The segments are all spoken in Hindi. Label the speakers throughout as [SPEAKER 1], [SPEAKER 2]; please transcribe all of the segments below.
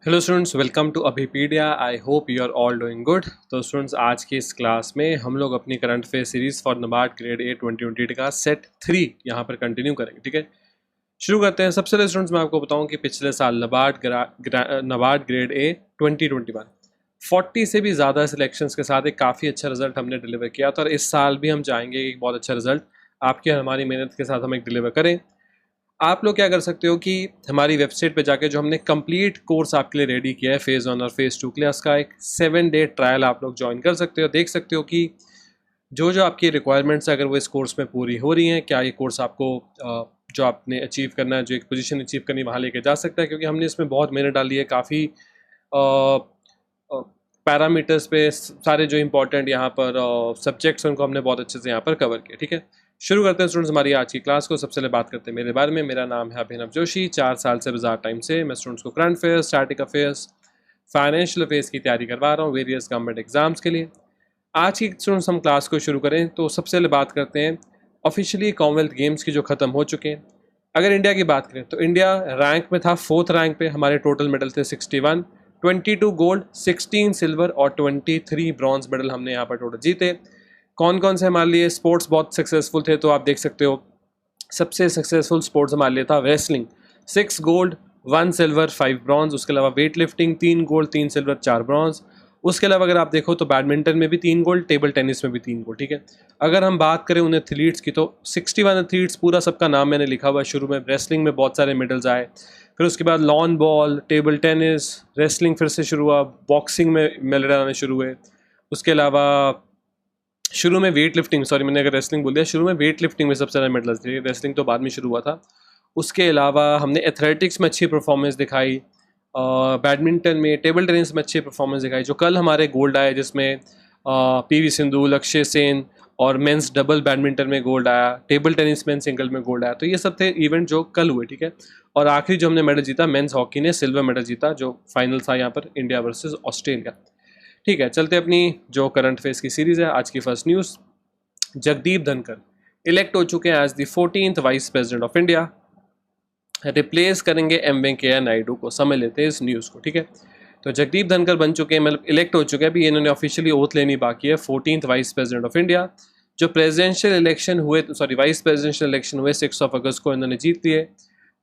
[SPEAKER 1] Hello students, welcome to Abhipedia. I hope you are all doing good. तो स्टूडेंट्स, आज की इस क्लास में हम लोग अपनी current affair series for NABARD grade A 2020 का सेट 3 यहाँ पर कंटिन्यू करेंगे। ठीक है, शुरू करते हैं। सबसे पहले स्टूडेंट्स मैं आपको बताऊं कि पिछले साल नबार्ड ग्रेड ए 2021 40 से भी ज़्यादा सिलेक्शंस के साथ एक काफ़ी अच्छा रिजल्ट हमने डिलीवर किया था, और इस साल भी हम चाहेंगे कि एक बहुत अच्छा रिजल्ट आपकी और हमारी मेहनत के साथ हम एक डिलीवर करें। आप लोग क्या कर सकते हो कि हमारी वेबसाइट पे जाके जो हमने कंप्लीट कोर्स आपके लिए रेडी किया है फेज़ 1 और फेज़ 2 के लिए, उसका एक 7 डे ट्रायल आप लोग ज्वाइन कर सकते हो। देख सकते हो कि जो जो आपकी रिक्वायरमेंट्स है अगर वो इस कोर्स में पूरी हो रही हैं, क्या ये कोर्स आपको जो आपने अचीव करना है, जो एक पोजीशन अचीव करनी वहाँ लेके जा सकता है। क्योंकि हमने इसमें बहुत मेहनत डाली है, काफ़ी पैरामीटर्स पे सारे जो इंपॉर्टेंट यहाँ पर सब्जेक्ट्स उनको हमने बहुत अच्छे से यहाँ पर कवर किया। ठीक है, शुरू करते हैं स्टूडेंट्स हमारी आज की क्लास को। सबसे पहले बात करते हैं मेरे बारे में। मेरा नाम है अभिनव जोशी। 4 साल से बाजार टाइम से मैं स्टूडेंट्स को current affairs, static affairs, financial affairs की तैयारी करवा रहा हूँ वेरियस गवर्नमेंट एग्जाम्स के लिए। आज की स्टूडेंट्स हम क्लास को शुरू करें तो सबसे पहले बात करते हैं ऑफिशियली कॉमनवेल्थ गेम्स की जो ख़त्म हो चुके हैं। अगर इंडिया की बात करें तो इंडिया रैंक में था 4th रैंक पे। हमारे टोटल मेडल थे 61, 22 गोल्ड, 16 सिल्वर और 23 ब्रॉन्ज मेडल हमने यहाँ पर टोटल जीते। कौन कौन से हमारे लिए स्पोर्ट्स बहुत सक्सेसफुल थे तो आप देख सकते हो। सबसे सक्सेसफुल स्पोर्ट्स हमारे लिए था रेसलिंग, 6 गोल्ड, 1 सिल्वर, 5 ब्रॉन्ज। उसके अलावा weight lifting 3 gold, 3 silver, 4 bronze. उसके अलावा अगर आप देखो तो बैडमिंटन में भी 3 गोल्ड, टेबल टेनिस में भी 3 गोल्ड। ठीक है, अगर हम बात करें उन एथलीट्स की तो 61 एथलीट्स, पूरा सबका नाम मैंने लिखा हुआ है। शुरू में रेसलिंग में बहुत सारे मेडल्स आए, फिर उसके बाद lawn ball, table tennis, wrestling फिर से शुरू हुआ, बॉक्सिंग में मेडल आने शुरू हुए। उसके अलावा शुरू में वेट लिफ्टिंग, सॉरी मैंने अगर रेसलिंग बोल दिया, शुरू में वेट लिफ्टिंग में सबसे ज़्यादा मेडल्स थे, रेसलिंग तो बाद में शुरू हुआ था। उसके अलावा हमने एथलेटिक्स में अच्छी परफॉर्मेंस दिखाई, बैडमिंटन में, टेबल टेनिस में अच्छी परफॉर्मेंस दिखाई। जो कल हमारे गोल्ड आए जिसमें पीवी सिंधु, लक्ष्य सेन और मेंस डबल बैडमिंटन में गोल्ड आया, टेबल टेनिस में सिंगल में गोल्ड आया। तो ये सब थे इवेंट जो कल हुए। ठीक है, और आखिरी जो हमने मेडल जीता, मेंस हॉकी ने सिल्वर मेडल जीता, जो फाइनल था यहाँ पर इंडिया वर्सेस ऑस्ट्रेलिया। ठीक है, चलते अपनी जो करंट अफेयर्स की सीरीज़ है। आज की first news, Jagdeep Dhankhar elect हो चुके हैं as the 14th vice president of India, replace करेंगे एम वेंकैया नायडू को। समझ लेते हैं इस न्यूज़ को। ठीक है, तो जगदीप धनखड़ बन चुके हैं, मतलब इलेक्ट हो चुके हैं। अभी इन्होंने ऑफिशियली ओथ लेनी बाकी है। 14th vice president of India. जो प्रेसिडेंशियल इलेक्शन हुए, सॉरी वाइस प्रेसिडेंशियल इलेक्शन हुए 6 अगस्त को, इन्होंने जीत लिए।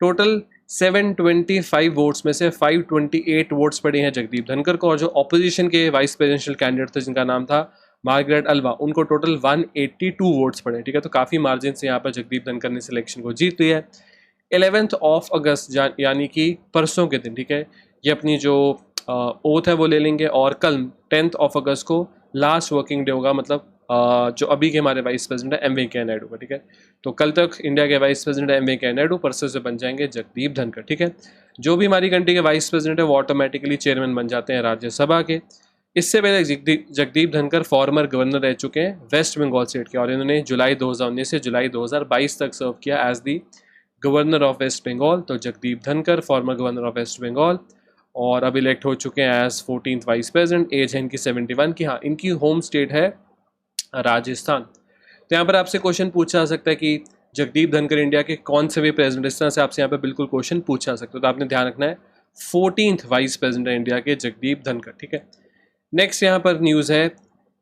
[SPEAKER 1] टोटल 725 वोट्स में से 528 वोट्स पड़े हैं जगदीप धनखड़ को। और जो ऑपोजिशन के वाइस प्रेसिडेंशियल कैंडिडेट थे जिनका नाम था मार्गरेट अल्वा, उनको टोटल 182 वोट्स पड़े। ठीक है, तो काफ़ी मार्जिन से यहाँ पर जगदीप धनखड़ ने सिलेक्शन को जीत लिया है। 11 अगस्त यानी कि परसों के दिन, ठीक है, ये अपनी जो ओथ है वो ले लेंगे। और कल 10 अगस्त को लास्ट वर्किंग डे होगा, मतलब जो अभी के हमारे वाइस प्रेसिडेंट है एम वेंकैया नायडू का। ठीक है, तो कल तक इंडिया के vice president M Venkaiah Naidu, परसों से बन जाएंगे जगदीप धनखड़। ठीक है, जो भी हमारी कंट्री के वाइस प्रेसिडेंट है वो ऑटोमेटिकली चेयरमैन बन जाते हैं राज्यसभा के। इससे पहले जगदीप धनखड़ फॉर्मर गवर्नर रह चुके हैं वेस्ट बंगाल स्टेट के, और इन्होंने जुलाई 2019 से जुलाई 2022 तक सर्व किया as the governor of West Bengal. तो Jagdeep Dhankhar former governor of West Bengal, और अब इलेक्ट हो चुके हैं as 14th vice president. As है इनकी 71 की। हाँ, इनकी होम स्टेट है राजस्थान। तो यहाँ पर आपसे क्वेश्चन पूछा जा सकता है कि जगदीप धनखड़ इंडिया के कौन से वे प्रेसिडेंट, इस तरह से आपसे यहाँ पर बिल्कुल क्वेश्चन पूछा जा सकता है। तो आपने ध्यान रखना है 14th वाइस प्रेसिडेंट है इंडिया के जगदीप धनखड़। ठीक है, नेक्स्ट यहाँ पर न्यूज़ है,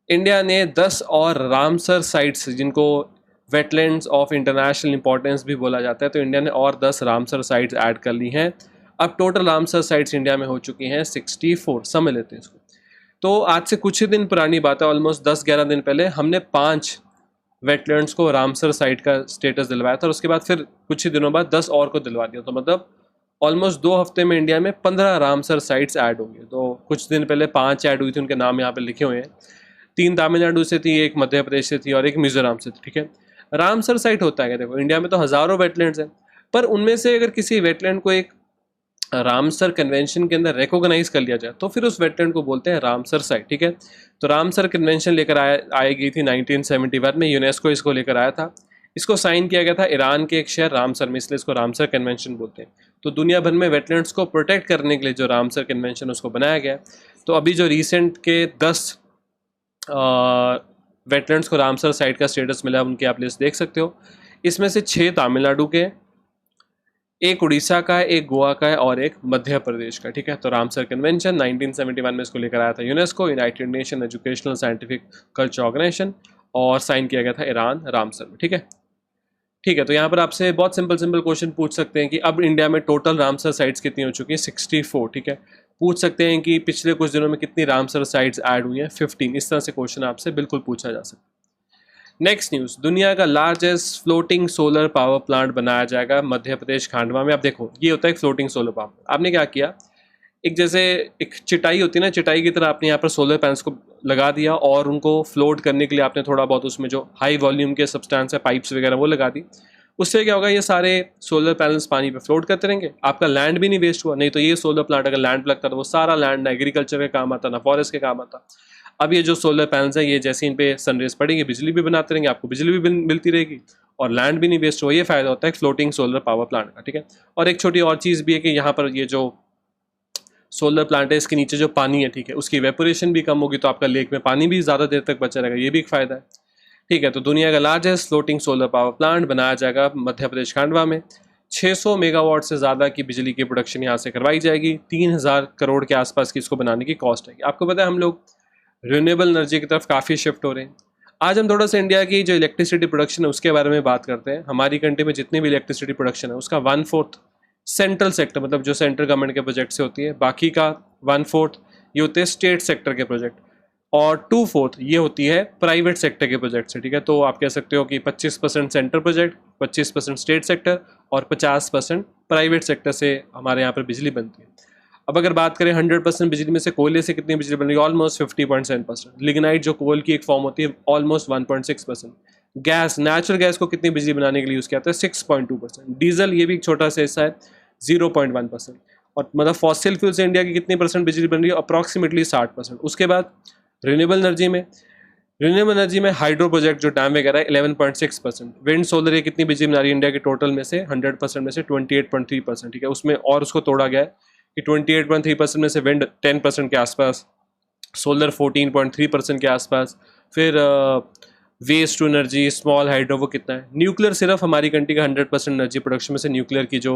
[SPEAKER 1] इंडिया ने 10 और रामसर साइट्स, जिनको वेटलैंड्स ऑफ इंटरनेशनल इंपॉर्टेंस भी बोला जाता है, तो इंडिया ने और 10 रामसर साइट्स ऐड कर ली हैं। अब टोटल रामसर साइट्स इंडिया में हो चुकी हैं 64। समझ लेते हैं इसको। तो आज से कुछ ही दिन पुरानी बात है, ऑलमोस्ट 10-11 दिन पहले हमने 5 वेटलैंड्स को रामसर साइट का स्टेटस दिलवाया था, और उसके बाद फिर कुछ ही दिनों बाद 10 और को दिलवा दिया। तो मतलब ऑलमोस्ट 2 हफ्ते में इंडिया में 15 रामसर साइट्स ऐड होंगे। तो कुछ दिन पहले 5 ऐड हुई थी, उनके नाम यहाँ पे लिखे हुए हैं। 3 तमिलनाडु से थी, 1 मध्य प्रदेश से थी और 1 मिजोरम से थी। ठीक है, रामसर साइट होता है क्या? देखो, इंडिया में तो हज़ारों वेटलैंड्स हैं, पर उनमें से अगर किसी वेटलैंड को एक रामसर कन्वेंशन के अंदर रिकॉग्नाइज कर लिया जाए तो फिर उस वेटलैंड को बोलते हैं रामसर साइट। ठीक है, तो रामसर कन्वेंशन लेकर आई गई थी 1971 में, यूनेस्को इसको लेकर आया था। इसको साइन किया गया था ईरान के एक शहर रामसर में, इसलिए इसको रामसर कन्वेंशन बोलते हैं। तो दुनिया भर में वेटलैंड्स को प्रोटेक्ट करने के लिए जो रामसर कन्वेंशन उसको बनाया गया। तो अभी जो रिसेंट के 10 वेटलैंड्स को रामसर साइट का स्टेटस मिला, उनकी आप लिस्ट देख सकते हो। इसमें से 6 तमिलनाडु के, एक उड़ीसा का है, एक गोवा का है और एक मध्य प्रदेश का, ठीक है। तो रामसर कन्वेंशन 1971 में इसको लेकर आया था UNESCO, United Nation Educational Scientific Culture Organization, और साइन किया गया था ईरान रामसर में, ठीक है। ठीक है, तो यहाँ पर आपसे बहुत सिंपल सिंपल क्वेश्चन पूछ सकते हैं कि अब इंडिया में टोटल रामसर साइट्स कितनी हो चुकी हैं, 64, ठीक है। पूछ सकते हैं कि पिछले कुछ दिनों में कितनी रामसर साइट्स ऐड हुई हैं, 15। इस तरह से क्वेश्चन आपसे बिल्कुल पूछा जा सकता है। नेक्स्ट न्यूज़, दुनिया का largest floating solar power plant बनाया जाएगा मध्य प्रदेश खांडवा में। अब देखो, ये होता है एक फ्लोटिंग सोलर पावर। आपने क्या किया, एक जैसे एक चिटाई होती है ना, चिटाई की तरह आपने यहाँ पर सोलर पैनल्स को लगा दिया और उनको फ्लोट करने के लिए आपने थोड़ा बहुत उसमें जो हाई वॉल्यूम के सब्सटेंस है, पाइप्स वगैरह वो लगा दी। उससे क्या होगा, ये सारे सोलर पैनल्स पानी पे फ्लोट करते रहेंगे, आपका लैंड भी नहीं वेस्ट हुआ। नहीं तो ये सोलर प्लांट अगर लैंड लगता तो वो सारा लैंड ना एग्रीकल्चर के काम आता ना फॉरेस्ट के काम आता। अब ये जो सोलर पैनल्स हैं, ये जैसे इन पे सनरेज पड़ेंगे, बिजली भी बनाते रहेंगे, आपको बिजली भी मिलती रहेगी और लैंड भी नहीं वेस्ट हुआ। ये फायदा होता है फ्लोटिंग सोलर पावर प्लांट का, ठीक है। और एक छोटी और चीज़ भी है कि यहाँ पर ये जो सोलर प्लांट है, इसके नीचे जो पानी है, ठीक है, उसकी इवेपोरेशन भी कम होगी, तो आपका लेक में पानी भी ज़्यादा देर तक बचा रहेगा, ये भी एक फ़ायदा है, ठीक है। तो दुनिया का largest floating solar power plant बनाया जाएगा मध्य प्रदेश खांडवा में। 600 मेगावाट से ज़्यादा की बिजली की प्रोडक्शन यहाँ से करवाई जाएगी। 3000 करोड़ के आसपास की इसको बनाने की कॉस्ट है। आपको पता है हम लोग रिन्यूएबल एनर्जी की तरफ काफ़ी शिफ्ट हो रहे हैं। आज हम थोड़ा सा इंडिया की जो इलेक्ट्रिसिटी प्रोडक्शन है उसके बारे में बात करते हैं। हमारी कंट्री में जितनी भी इलेक्ट्रिसिटी प्रोडक्शन है उसका 1/4 सेंट्रल सेक्टर, मतलब जो सेंट्रल गवर्नमेंट के प्रोजेक्ट से होती है, बाकी का 1/4 ये होते हैं स्टेट सेक्टर के प्रोजेक्ट, और 2/4 ये होती है प्राइवेट सेक्टर के प्रोजेक्ट से, ठीक है। तो आप कह सकते हो कि 25% सेंट्रल प्रोजेक्ट, 25% स्टेट सेक्टर और 50% प्राइवेट सेक्टर से हमारे यहाँ पर बिजली बनती है। अब अगर बात करें 100% बिजली में से कोयले से कितनी बिजली बन रही है, ऑलमोस्ट 50.7%। लिग्नाइट जो कोल की एक फॉर्म होती है, ऑलमोस्ट 1.6%। गैस, नेचुरल गैस को कितनी बिजली बनाने के लिए यूज़ किया जाता है, 6.2%। डीजल ये भी एक छोटा सा हिस्सा है, 0.1%। और मतलब फॉसिल फ्यूल से इंडिया की कितनी परसेंट बिजली बन रही है, अप्रॉक्सीमेटली 60%। उसके बाद रिन्यूएबल एनर्जी में हाइड्रो प्रोजेक्ट जो डैम वगैरह है 11.6%। विंड सोलर ये कितनी बिजली बना रही है इंडिया के टोटल में से 100% में से 28.3%, ठीक है। उसमें और उसको तोड़ा गया है कि 28.3% में से विंड 10% के आसपास, सोलर 14.3% के आसपास, फिर waste to energy small hydro वो कितना है। न्यूक्लियर सिर्फ हमारी कंट्री का 100% एनर्जी प्रोडक्शन में से न्यूक्लियर की जो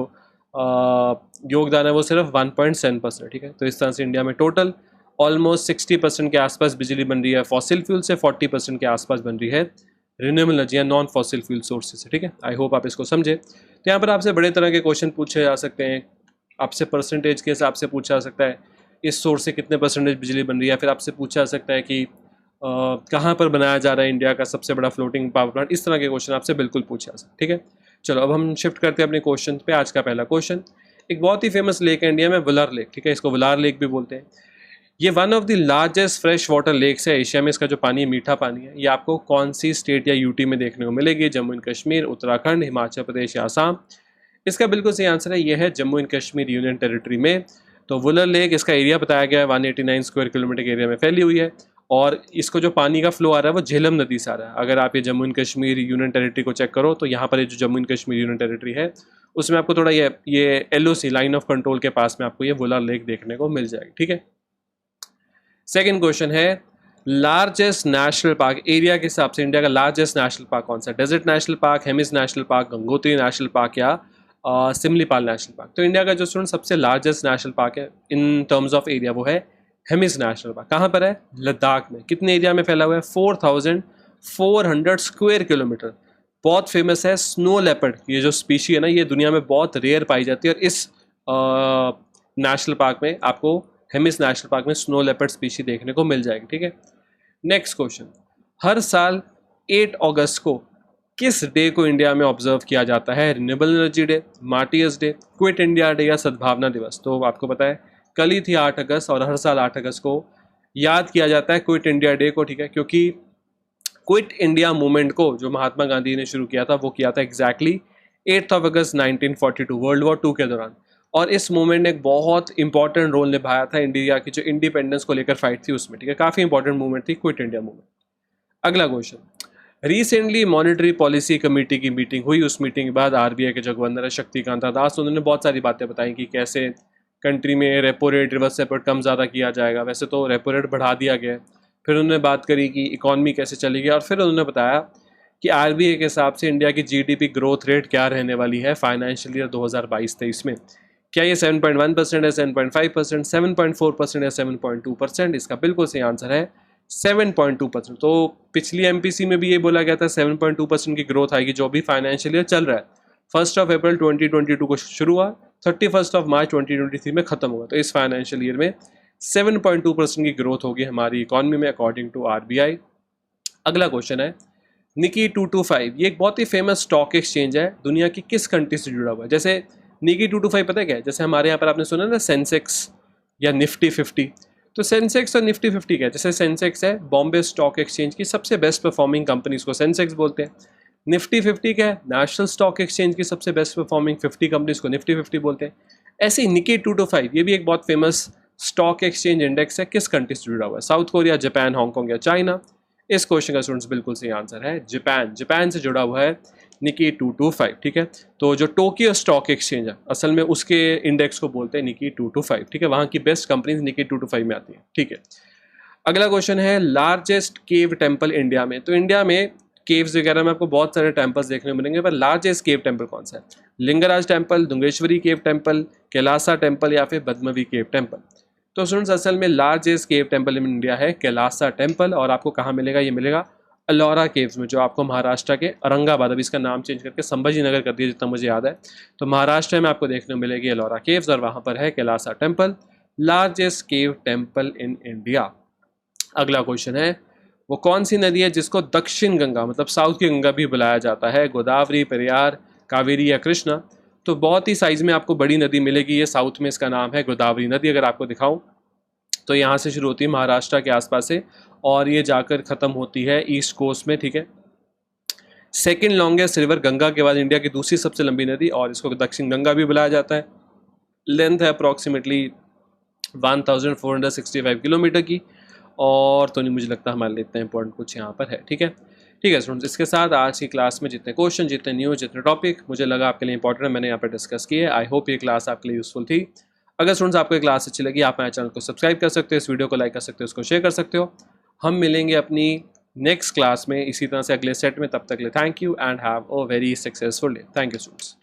[SPEAKER 1] योगदान है वो सिर्फ 1.7%, ठीक है। तो इस तरह से इंडिया में टोटल ऑलमोस्ट 60% के आसपास बिजली बन रही है फॉसिल फ्यूल से, 40% के आसपास बन रही है रिन्यूएबल एनर्जी या नॉन फॉसिल फ्यूल सोर्सेज से, ठीक है। आई होप आप इसको समझे। तो यहाँ पर आपसे बड़े तरह के क्वेश्चन पूछे जा सकते हैं, आपसे परसेंटेज के हिसाब से पूछा जा सकता है इस सोर्स से कितने परसेंटेज बिजली बन रही है, फिर आपसे पूछा जा सकता है कि कहाँ पर बनाया जा रहा है इंडिया का सबसे बड़ा फ्लोटिंग पावर प्लांट। इस तरह के क्वेश्चन आपसे बिल्कुल पूछा जा सकता है, ठीक है। चलो अब हम शिफ्ट करते हैं अपने क्वेश्चन पे। आज का पहला क्वेश्चन, एक बहुत ही फेमस लेक है इंडिया में, वुलर लेक, ठीक है, इसको वुलार लेक भी बोलते हैं। ये one of the largest fresh water lakes है एशिया में। इसका जो पानी है मीठा पानी है। ये आपको कौन सी स्टेट या यूटी में देखने को मिलेगी, जम्मू एंड कश्मीर, उत्तराखंड, हिमाचल प्रदेश या आसाम। इसका बिल्कुल सही आंसर है, ये है Jammu and Kashmir union territory में। तो वुलर लेक, इसका एरिया बताया गया है 189 स्क्वायर किलोमीटर के एरिया में फैली हुई है, और इसको जो पानी का फ्लो आ रहा है वो झेलम नदी से आ रहा है। अगर आप ये Jammu and Kashmir union territory को चेक करो तो यहाँ पर ये जो Jammu and Kashmir union territory है उसमें आपको थोड़ा ये LOC लाइन ऑफ कंट्रोल के पास में आपको ये वुलर लेक देखने को मिल जाएगी, ठीक है। सेकेंड क्वेश्चन है, लार्जेस्ट नेशनल पार्क एरिया के हिसाब से इंडिया का लार्जेस्ट नेशनल पार्क कौन सा है? Desert national park, Hemis national park, Gangotri national park या सिमलीपाल नेशनल पार्क? तो इंडिया का जो स्टूडेंट सबसे लार्जेस्ट नेशनल पार्क है इन टर्म्स ऑफ एरिया वो है हेमिस नेशनल पार्क। कहाँ पर है? लद्दाख में। कितने एरिया में फैला हुआ है? 4400 स्क्वायर किलोमीटर। बहुत फेमस है। स्नो लेपर्ड ये जो स्पीशी है ना, ये दुनिया में बहुत रेयर पाई जाती है, और इस नेशनल पार्क में आपको, हेमिस नेशनल पार्क में, स्नो लेपर्ड स्पीशी देखने को मिल जाएगी, ठीक है। नेक्स्ट क्वेश्चन, हर साल 8 अगस्त को किस डे को इंडिया में ऑब्जर्व किया जाता है? Renewable energy day, martyrs day, quit India day या सद्भावना दिवस? तो आपको पता है कल ही थी 8 अगस्त, और हर साल 8 अगस्त को याद किया जाता है क्विट इंडिया डे को, ठीक है। क्योंकि क्विट इंडिया मूवमेंट को जो महात्मा गांधी ने शुरू किया था वो किया था एग्जैक्टली 8 अगस्त 1942 वर्ल्ड वॉर 2 के दौरान, और इस मूवमेंट ने एक बहुत इंपॉर्टेंट रोल निभाया था इंडिया की जो इंडिपेंडेंस को लेकर फाइट थी उसमें, ठीक है। काफ़ी इंपॉर्टेंट मूवमेंट थी क्विट इंडिया मूवमेंट। अगला question, recently monetary policy committee की मीटिंग हुई, उस मीटिंग के बाद RBI के जो गवर्नर है शक्तिकांत दास, उन्होंने बहुत सारी बातें बताई कि कैसे कंट्री में repo rate, reverse repo rate कम ज़्यादा किया जाएगा। वैसे तो रेपो रेट बढ़ा दिया गया है। फिर उन्होंने बात करी कि इकॉनमी कैसे चलेगी, और फिर उन्होंने बताया कि आरबीआई के हिसाब से इंडिया की जीडीपी ग्रोथ रेट क्या रहने वाली है फाइनेंशियल ईयर 2022-23 में। क्या ये 7.1% है, 7.5%, 7.4% या 7.2%? इसका बिल्कुल सही आंसर है 7.2%। तो पिछली एमपीसी में भी ये बोला गया था 7.2% की ग्रोथ आएगी, जो भी फाइनेंशियल ईयर चल रहा है 1 अप्रैल 2022 को शुरू हुआ, 31 मार्च 2023 में खत्म हुआ। तो इस फाइनेंशियल ईयर में 7.2% की ग्रोथ होगी हमारी इकॉनमी में अकॉर्डिंग टू आरबीआई। अगला क्वेश्चन है निकी 225, ये एक बहुत ही फेमस स्टॉक एक्सचेंज है, दुनिया की किस कंट्री से जुड़ा हुआ है? जैसे निकी 225 पता है क्या है? जैसे हमारे यहाँ पर आपने सुना ना सेंसेक्स या निफ्टी 50, तो सेंसेक्स और निफ्टी 50 क्या है? जैसे सेंसेक्स है बॉम्बे स्टॉक एक्सचेंज की सबसे बेस्ट परफॉर्मिंग कंपनीज को सेंसेक्स बोलते हैं। निफ्टी 50 क्या है? नेशनल स्टॉक एक्सचेंज की सबसे बेस्ट परफॉर्मिंग 50 कंपनीज को निफ्टी 50 बोलते हैं। ऐसे ही निकी 225 ये भी एक बहुत फेमस स्टॉक एक्सचेंज इंडेक्स है, किस कंट्री से जुड़ा हुआ है? साउथ कोरिया, जापान, हांगकांग या चाइना? इस क्वेश्चन का स्टूडेंट्स बिल्कुल सही आंसर है जापान। जापान से जुड़ा हुआ है निकी 225, ठीक है। तो जो टोक्यो स्टॉक एक्सचेंज है असल में उसके इंडेक्स को बोलते हैं निकी 225, ठीक है। वहाँ की बेस्ट कंपनीज निकी 225 में आती है, ठीक है। अगला क्वेश्चन है लार्जेस्ट केव टेम्पल इंडिया में। तो इंडिया में केव्स वगैरह में आपको बहुत सारे टेम्पल्स देखने को मिलेंगे, पर लार्जेस्ट केव टेम्पल कौन सा है? Lingaraj temple, Dungeshwari cave temple, Kailasa temple या फिर बदमवी केव टेम्पल? तो स्टूडेंट्स असल में largest cave temple in India है कैलासा टेम्पल, और आपको कहाँ मिलेगा? ये मिलेगा अलोरा केव्स में, जो आपको महाराष्ट्र के औरंगाबाद, अभी इसका नाम चेंज करके संभाजी नगर कर दिया जितना मुझे याद है, तो महाराष्ट्र में आपको देखने को मिलेगी अलोरा केव्स, और वहाँ पर है Kailasa temple, largest cave temple in India. अगला क्वेश्चन है वो कौन सी नदी है जिसको दक्षिण गंगा मतलब साउथ की गंगा भी बुलाया जाता है? गोदावरी, पेरियार, कावेरी या कृष्णा? तो बहुत ही साइज में आपको बड़ी नदी मिलेगी, ये साउथ में, इसका नाम है गोदावरी नदी। अगर आपको दिखाऊं तो यहाँ से शुरू होती है महाराष्ट्र के आसपास से, और ये जाकर ख़त्म होती है ईस्ट कोस्ट में, ठीक है। सेकेंड लॉन्गेस्ट रिवर गंगा के बाद इंडिया की दूसरी सबसे लंबी नदी, और इसको दक्षिण गंगा भी बुलाया जाता है। लेंथ है अप्रॉक्सीमेटली 1465 किलोमीटर की, और तो नहीं मुझे लगता हमारे लिए इतना इंपॉर्टेंट कुछ यहाँ पर है, ठीक है। ठीक है स्टूडेंट्स, इसके साथ आज की क्लास में जितने क्वेश्चन, जितने न्यूज़, जितने टॉपिक मुझे लगा आपके लिए इंपॉर्टेंट है, मैंने यहाँ पर डिस्कस किए। आई होप ये क्लास आपके लिए यूजफुल थी। अगर स्टूडेंट्स आपको ये क्लास अच्छी लगी, आप मेरे चैनल को सब्सक्राइब कर सकते हो, इस वीडियो को लाइक कर सकते हो, उसको शेयर कर सकते हो। हम मिलेंगे अपनी नेक्स्ट क्लास में इसी तरह से अगले सेट में। तब तक के लिए thank you and have a very successful day. Thank you students.